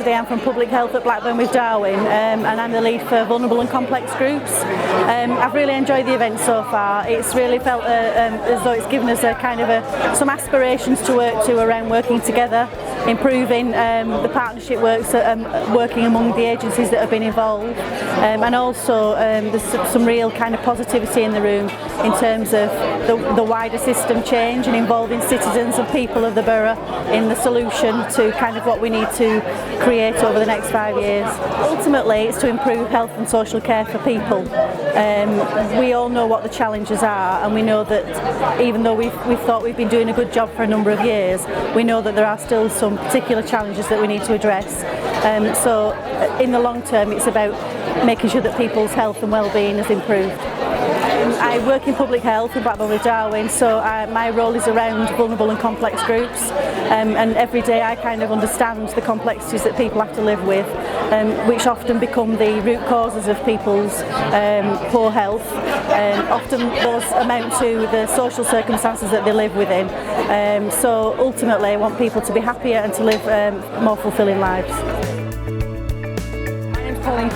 today. I'm from Public Health at Blackburn with Darwin, and I'm the lead for vulnerable and complex groups. I've really enjoyed the event so far. It's really felt as though it's given us a kind of some aspirations to work to around working together, improving the partnership works, working among the agencies that have been involved, and also there's some real kind of positivity in the room in terms of the wider system change and involving citizens and people of the borough in the solution to kind of what we need to create over the next 5 years. Ultimately, it's to improve health and social care for people. We all know what the challenges are, and we know that even though we've thought we've been doing a good job for a number of years, we know that there are still some particular challenges that we need to address. So in the long term, it's about making sure that people's health and well-being has improved. I work in public health in Blackburn with Darwin, so my role is around vulnerable and complex groups, and every day I kind of understand the complexities that people have to live with, which often become the root causes of people's poor health. Often those amount to the social circumstances that they live within. So ultimately I want people to be happier and to live more fulfilling lives.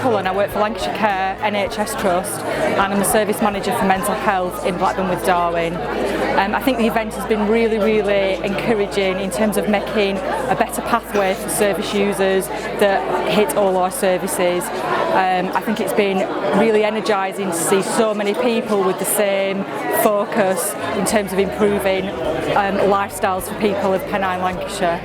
I work for Lancashire Care NHS Trust, and I'm the service manager for mental health in Blackburn with Darwin. I think the event has been really encouraging in terms of making a better pathway for service users that hit all our services. I think it's been really energising to see so many people with the same focus in terms of improving lifestyles for people of Pennine Lancashire.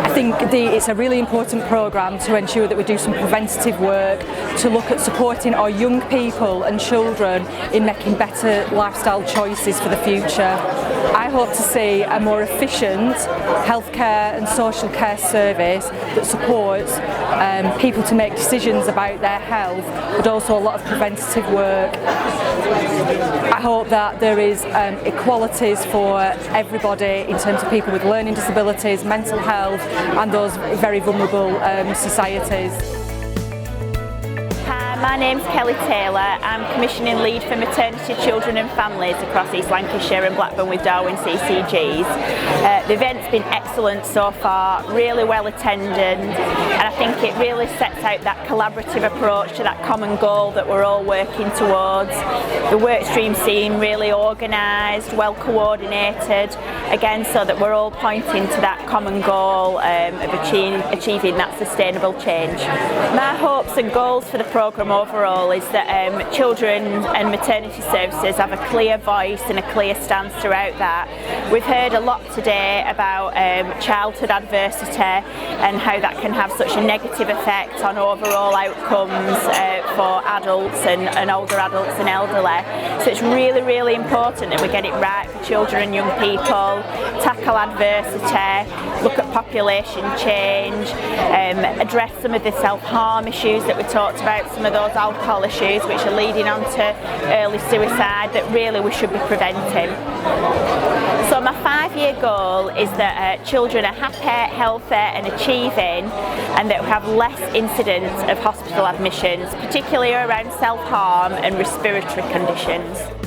I think it's a really important programme to ensure that we do some preventative work to look at supporting our young people and children in making better lifestyle choices for the future. I hope to see a more efficient healthcare and social care service that supports people to make decisions about their health, but also a lot of preventative work. I hope that there is equalities for everybody in terms of people with learning disabilities, mental health, and those very vulnerable societies. My name's Kelly Taylor. I'm commissioning lead for maternity, children and families across East Lancashire and Blackburn with Darwin CCGs. The event's been excellent so far, really well attended, and I think it really sets out that collaborative approach to that common goal that we're all working towards. The work stream seem really organised, well coordinated, again so that we're all pointing to that common goal of achieving that sustainable change. My hopes and goals for the programme overall is that children and maternity services have a clear voice and a clear stance throughout that. We've heard a lot today about childhood adversity and how that can have such a negative effect on overall outcomes for adults and older adults and elderly. So it's really important that we get it right for children and young people, tackle adversity, look at population change, address some of the self-harm issues that we talked about, some of those alcohol issues which are leading on to early suicide that really we should be preventing. So my 5-year goal is that children are happy, healthy and achieving, and that we have less incidents of hospital admissions, particularly around self-harm and respiratory conditions.